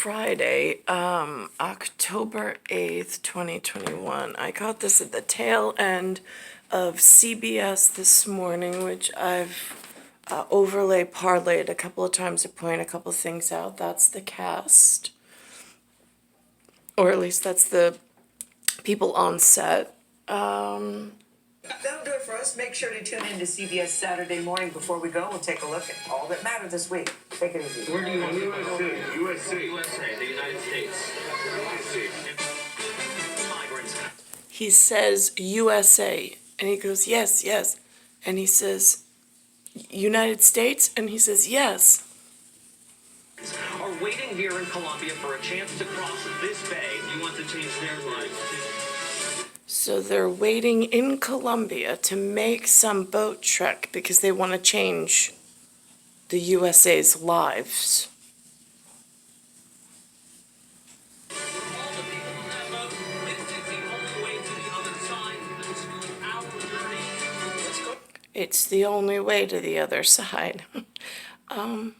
Friday, October 8th, 2021. I got this at the tail end of CBS this morning, which I've overlay parlayed a couple of times to point a couple of things out. That's the cast, or at least that's the people on set. That'll do it for us. Make sure to tune in to CBS Saturday morning. Before we go, we'll take a look at all that mattered this week. Take it easy. Where do you want to go? USA, the United States. Migrants. He says USA, and he goes, yes, yes. And he says, United States, and he says, yes. Are waiting here in Colombia for a chance to cross this bay. You want to change their lives too. So they're waiting in Colombia to make some boat trek because they want to change the USA's lives. It's the only way to the other side. Are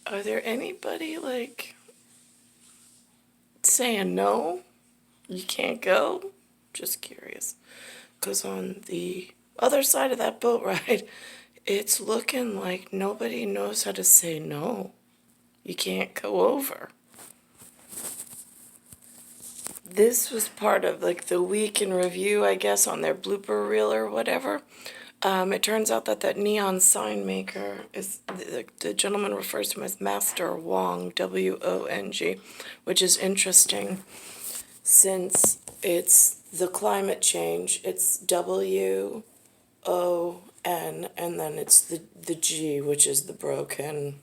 there anybody like saying no? You can't go? Just curious. Because on the other side of that boat ride, it's looking like nobody knows how to say no. You can't go over. This was part of like the week in review, I guess, on their blooper reel or whatever. It turns out that neon sign maker is, the gentleman refers to him as Master Wong, W-O-N-G, which is interesting since it's the climate change. It's W-O-N, and then it's the G, which is the broken,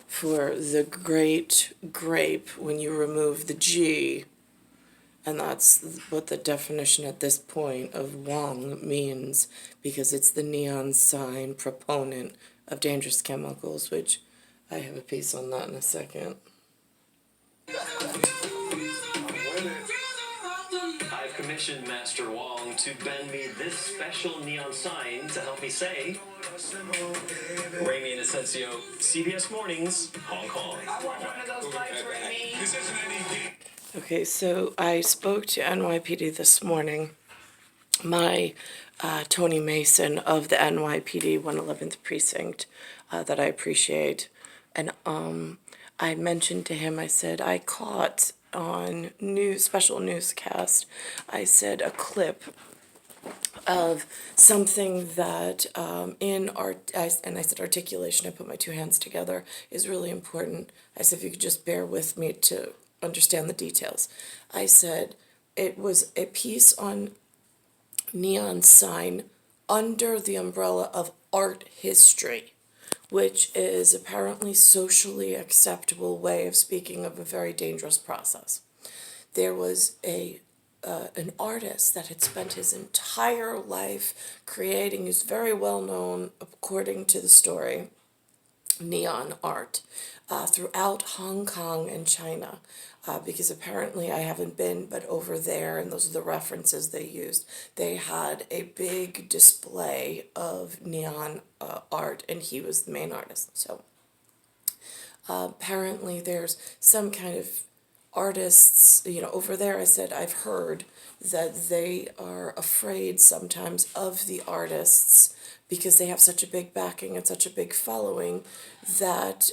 for the great grape when you remove the G. And that's what the definition at this point of Wong means, because it's the neon sign proponent of dangerous chemicals, which I have a piece on that in a second. I've commissioned Master Wong to bend me this special neon sign to help me say, Raimi and Asensio, CBS Mornings, Hong Kong. I want one of those lights for me. This isn't any. Okay, so I spoke to NYPD this morning. My Tony Mason of the NYPD 111th Precinct that I appreciate. And I mentioned to him, I said, I caught on special newscast, I said a clip of something that and I said articulation, I put my two hands together, is really important. I said, if you could just bear with me to understand the details. I said it was a piece on neon sign under the umbrella of art history, which is apparently socially acceptable way of speaking of a very dangerous process. There was an artist that had spent his entire life creating, who's very well known according to the story, neon art throughout Hong Kong and China, because apparently I haven't been, but over there, and those are the references they used, they had a big display of neon art, and he was the main artist. So apparently there's some kind of artists, over there. I said I've heard that they are afraid sometimes of the artists because they have such a big backing and such a big following that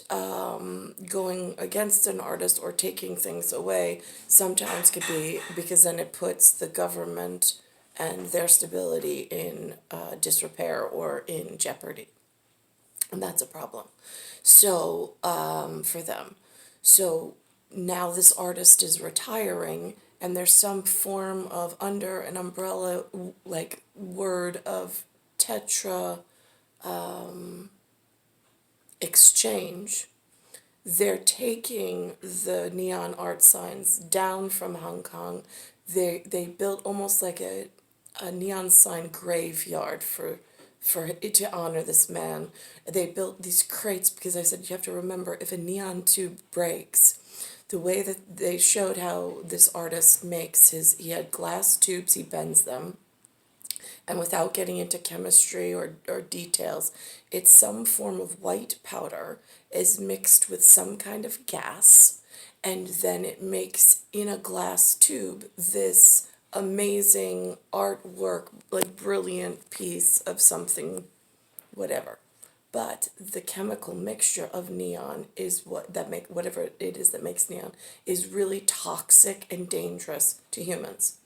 going against an artist or taking things away sometimes could be, because then it puts the government and their stability in disrepair or in jeopardy. And that's a problem. So, for them. So now this artist is retiring, and there's some form of under an umbrella, like word of TETRA exchange. They're taking the neon art signs down from Hong Kong. They built almost like a neon sign graveyard for to honor this man. They built these crates because I said, you have to remember, if a neon tube breaks, the way that they showed how this artist makes he had glass tubes, he bends them, And without getting into chemistry or details, it's some form of white powder is mixed with some kind of gas, and then it makes in a glass tube this amazing artwork, like brilliant piece of something, whatever. But the chemical mixture of neon is whatever it is that makes neon is really toxic and dangerous to humans.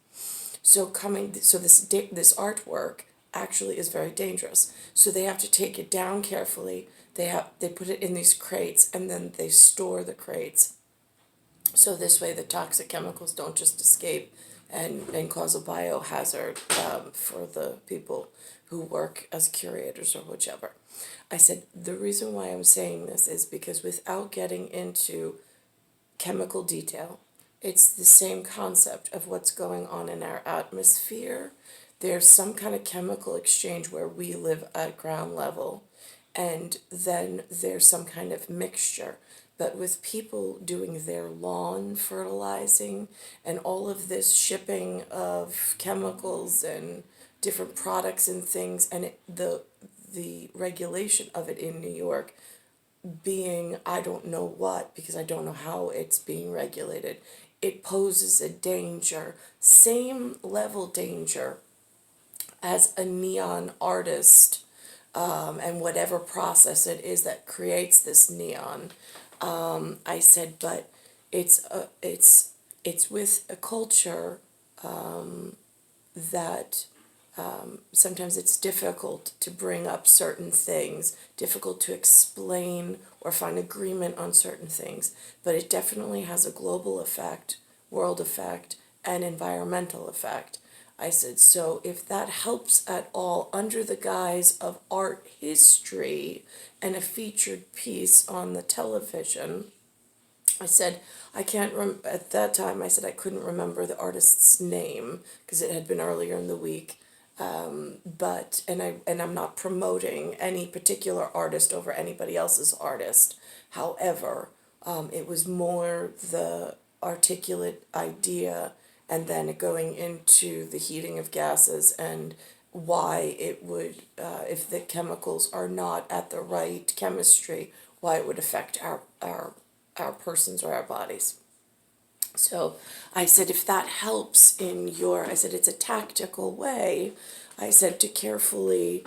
So this artwork actually is very dangerous. So they have to take it down carefully. They put it in these crates, and then they store the crates. So this way the toxic chemicals don't just escape and cause a biohazard for the people who work as curators or whichever. I said, the reason why I'm saying this is because without getting into chemical detail, it's the same concept of what's going on in our atmosphere. There's some kind of chemical exchange where we live at ground level, and then there's some kind of mixture. But with people doing their lawn fertilizing and all of this shipping of chemicals and different products and things, and the regulation of it in New York being I don't know what, because I don't know how it's being regulated, it poses a danger, same level danger as a neon artist, and whatever process it is that creates this neon. I said, but it's with a culture that sometimes it's difficult to bring up certain things, difficult to explain or find agreement on certain things, but it definitely has a global effect, world effect, and environmental effect. I said, so if that helps at all under the guise of art history and a featured piece on the television, I said, at that time, I said I couldn't remember the artist's name because it had been earlier in the week. I'm not promoting any particular artist over anybody else's artist. However, it was more the articulate idea and then going into the heating of gases and why it would, if the chemicals are not at the right chemistry, why it would affect our persons or our bodies. So I said, if that helps I said, it's a tactical way, I said, to carefully,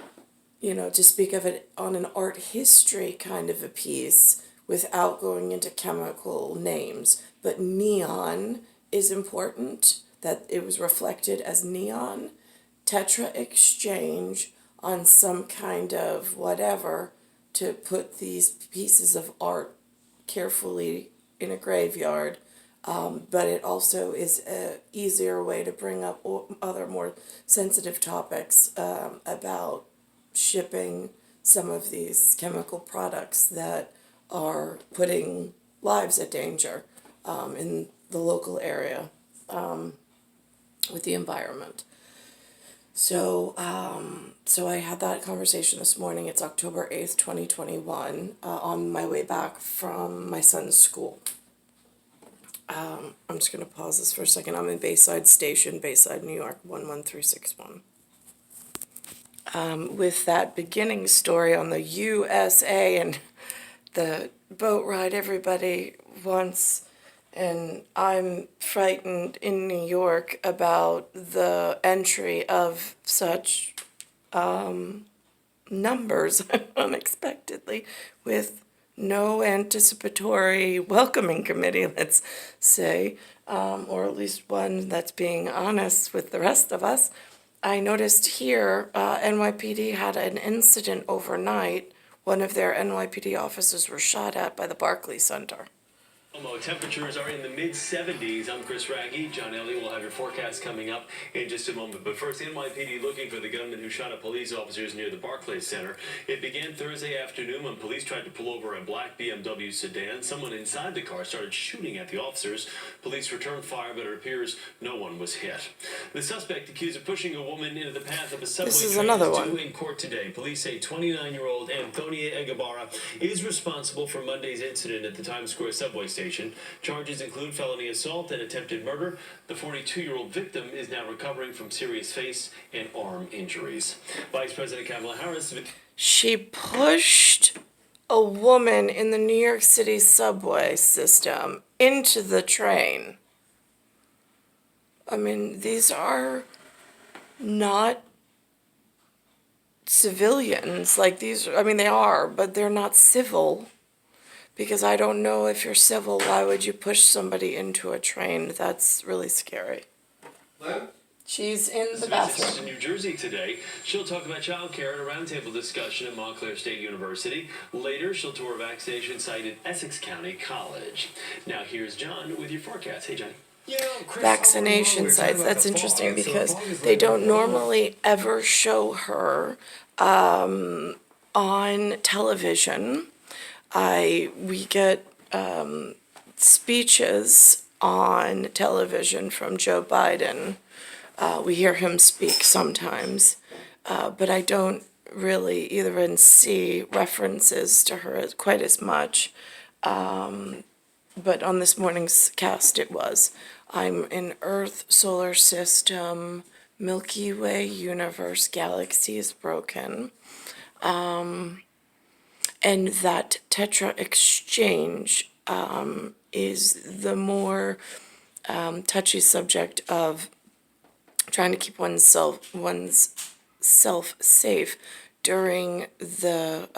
to speak of it on an art history kind of a piece without going into chemical names. But neon is important, that it was reflected as neon. TETRA exchange on some kind of whatever to put these pieces of art carefully in a graveyard. But it also is an easier way to bring up other more sensitive topics about shipping some of these chemical products that are putting lives at danger in the local area with the environment. So I had that conversation this morning. It's October 8th, 2021, on my way back from my son's school. I'm just going to pause this for a second. I'm in Bayside Station, Bayside, New York, 11361. With that beginning story on the USA and the boat ride everybody wants, and I'm frightened in New York about the entry of such numbers unexpectedly with no anticipatory welcoming committee, let's say, or at least one that's being honest with the rest of us. I noticed here NYPD had an incident overnight. One of their NYPD officers were shot at by the Barclays Center. Temperatures are in the mid-70s. I'm Chris Raggy. John Elliott will have your forecast coming up in just a moment. But first, NYPD looking for the gunman who shot at police officers near the Barclays Center. It began Thursday afternoon when police tried to pull over a black BMW sedan. Someone inside the car started shooting at the officers. Police returned fire, but it appears no one was hit. The suspect accused of pushing a woman into the path of a subway This is train another is one. due in court today. Police say 29-year-old Antonia Egabara is responsible for Monday's incident at the Times Square subway station. station. Charges include felony assault and attempted murder. The 42-year-old victim is now recovering from serious face and arm injuries. Vice President Kamala Harris. She pushed a woman in the New York City subway system into the train. I mean, these are not civilians. Like these, I mean, they are, but they're not civil. Because I don't know if you're civil, why would you push somebody into a train? That's really scary. Len? She's in the Visits bathroom. to New Jersey today. She'll talk about childcare at a roundtable discussion at Montclair State University. Later, she'll tour a vaccination site at Essex County College. Now, here's John with your forecast. Hey, Johnny. Vaccination sites. That's interesting because they don't normally ever show her on television. We get speeches on television from Joe Biden. We hear him speak sometimes, but I don't really even see references to her quite as much. But on this morning's cast it was. I'm in Earth, solar system, Milky Way, universe, galaxy is broken. And that TETRA exchange is the more touchy subject of trying to keep one's self safe during the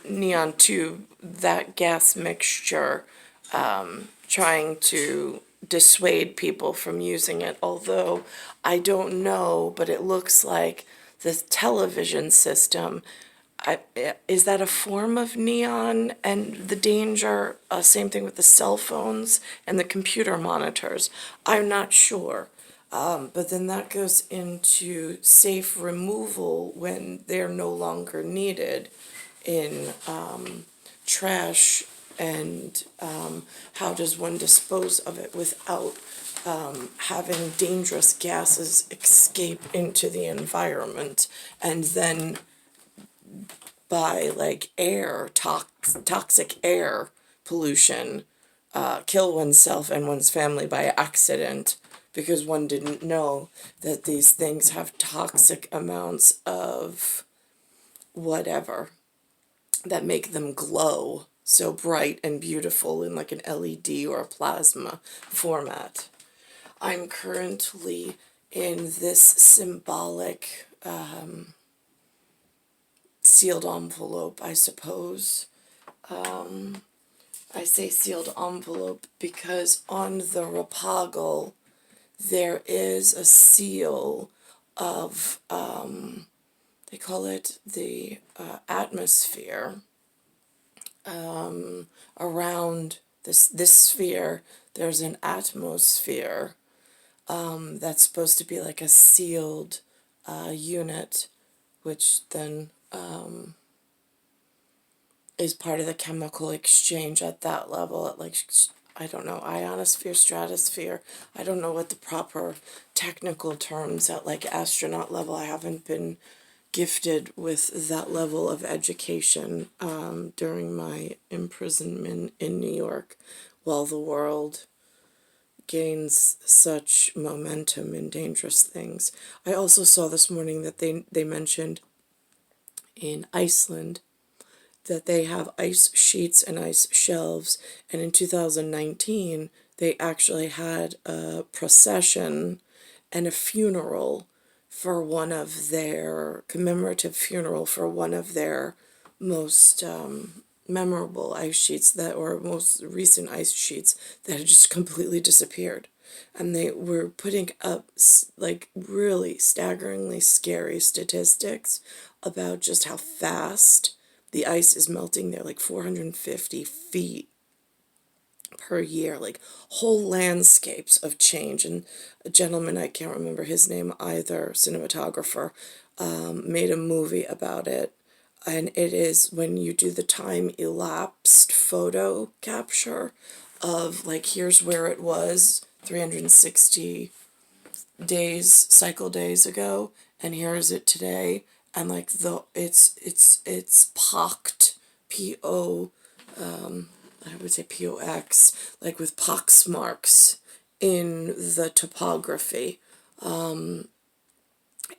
neon tube, that gas mixture, trying to dissuade people from using it. Although I don't know, but it looks like the television system, is that a form of neon and the danger? Same thing with the cell phones and the computer monitors. I'm not sure. But then that goes into safe removal when they're no longer needed in trash, and how does one dispose of it without having dangerous gases escape into the environment, and then by like air, toxic air pollution, kill oneself and one's family by accident because one didn't know that these things have toxic amounts of whatever that make them glow so bright and beautiful in like an LED or a plasma format. I'm currently in this symbolic sealed envelope, I suppose. I say sealed envelope because on the Rapoggle there is a seal of, they call it the atmosphere. Around this sphere, there's an atmosphere that's supposed to be like a sealed unit, which then is part of the chemical exchange at that level, at like, I don't know, ionosphere, stratosphere. I don't know what the proper technical terms at like astronaut level. I haven't been gifted with that level of education during my imprisonment in New York, while the world gains such momentum in dangerous things. I also saw this morning that they mentioned in Iceland that they have ice sheets and ice shelves, and in 2019 they actually had a procession and a funeral for one of their commemorative funeral for one of their most memorable ice sheets that, or most recent ice sheets that had just completely disappeared. And they were putting up like really staggeringly scary statistics about just how fast the ice is melting there, like 450 feet per year, like whole landscapes of change. And a gentleman, I can't remember his name either, cinematographer, made a movie about it. And it is when you do the time elapsed photo capture of like, here's where it was 360 days, cycle days ago, and here is it today, and like it's pocked, I would say POX, like with pox marks in the topography.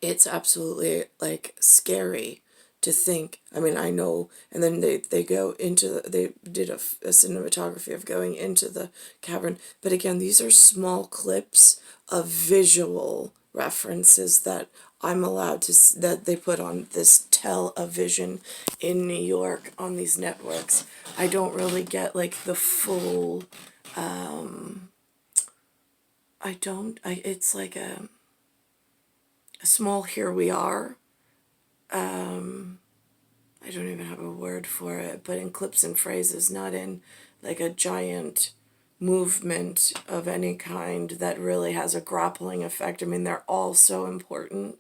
It's absolutely like scary to think. I mean, I know, and then they go into they did a cinematography of going into the cavern, but again, these are small clips of visual references that I'm allowed to that they put on this television in New York on these networks. I don't really get like the full it's like a small here we are. I don't even have a word for it, but in clips and phrases, not in like a giant movement of any kind that really has a grappling effect. I mean, they're all so important,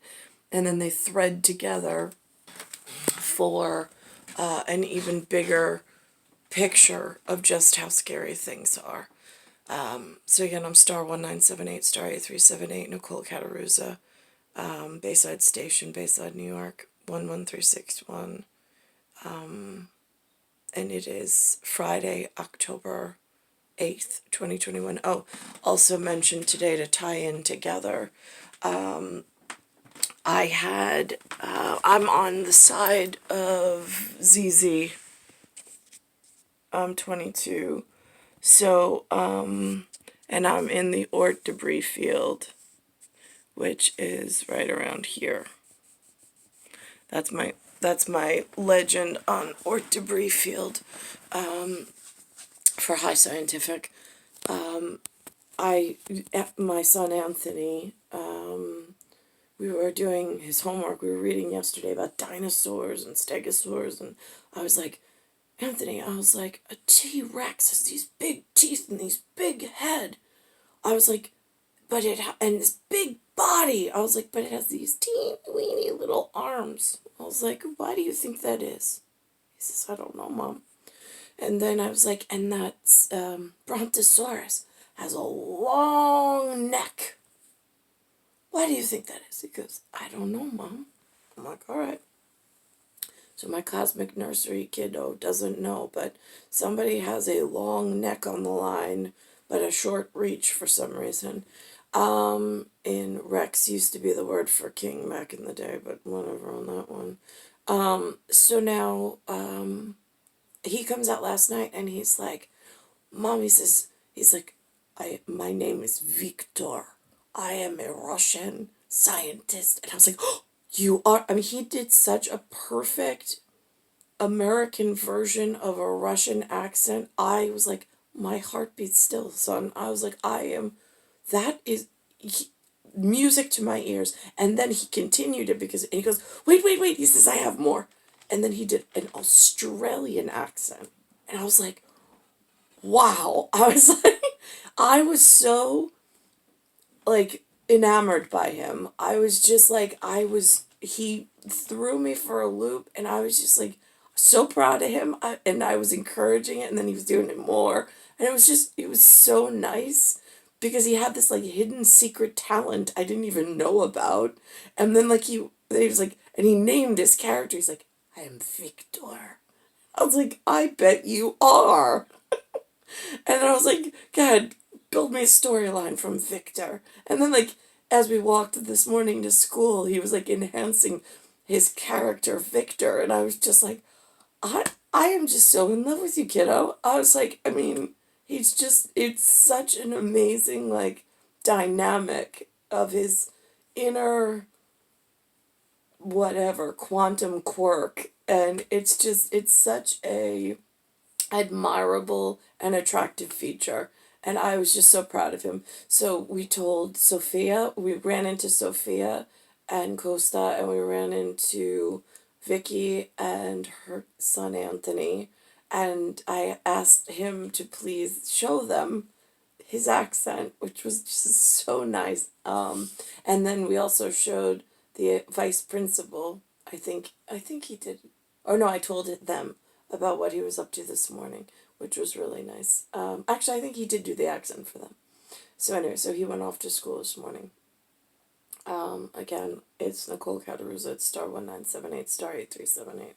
and then they thread together for an even bigger picture of just how scary things are. So again, I'm star 1978, star 8378, Nicole Cataruza, Bayside Station, Bayside, New York, 11361. And it is Friday, October 8th, 2021. Oh, also mentioned today to tie in together. I'm on the side of ZZ. I'm 22. So, and I'm in the Ort debris field, which is right around here. That's my legend on Ort debris field, for high scientific. My son Anthony, we were doing his homework. We were reading yesterday about dinosaurs and stegosaurs, and I was like, Anthony, I was like, a T-Rex has these big teeth and these big head. I was like, and this big body. I was like, but it has these teeny weeny little arms. I was like, why do you think that is? He says, I don't know, Mom. And then I was like, and that's Brontosaurus has a long neck. Why do you think that is? He goes, I don't know, Mom. I'm like, all right. So my cosmic nursery kiddo doesn't know, but somebody has a long neck on the line, but a short reach for some reason. In Rex used to be the word for king back in the day, but whatever on that one. So now, he comes out last night and he's like, Mom, he's like, my name is Victor. I am a Russian scientist. And I was like, oh, you are? I mean, he did such a perfect American version of a Russian accent. I was like, my heart beats still, son. I was like, that is music to my ears. And then he continued it and he goes, wait. He says, I have more. And then he did an Australian accent. And I was like, wow. I was so, like, enamored by him. I was just like, he threw me for a loop, and I was just like, so proud of him. And I was encouraging it, and then he was doing it more. And it was so nice because he had this, like, hidden secret talent I didn't even know about. And then, like, he was like, and he named his character. He's like, I am Victor. I was like, I bet you are. And I was like, God, build me a storyline from Victor. And then, like, as we walked this morning to school, he was, like, enhancing his character, Victor. And I was just like, I am just so in love with you, kiddo. I was like, I mean, it's such an amazing, like, dynamic of his inner, whatever, quantum quirk. And it's such a admirable and attractive feature, and I was just so proud of him. So we ran into Sophia and Costa, and we ran into Vicky and her son Anthony, and I asked him to please show them his accent, which was just so nice. And then we also showed the vice principal. I think he did, or no, I told them about what he was up to this morning, which was really nice. Actually, I think he did do the accent for them. So anyway, so he went off to school this morning. Again, it's Nicole Cataruza. It's star 1978, star 8378.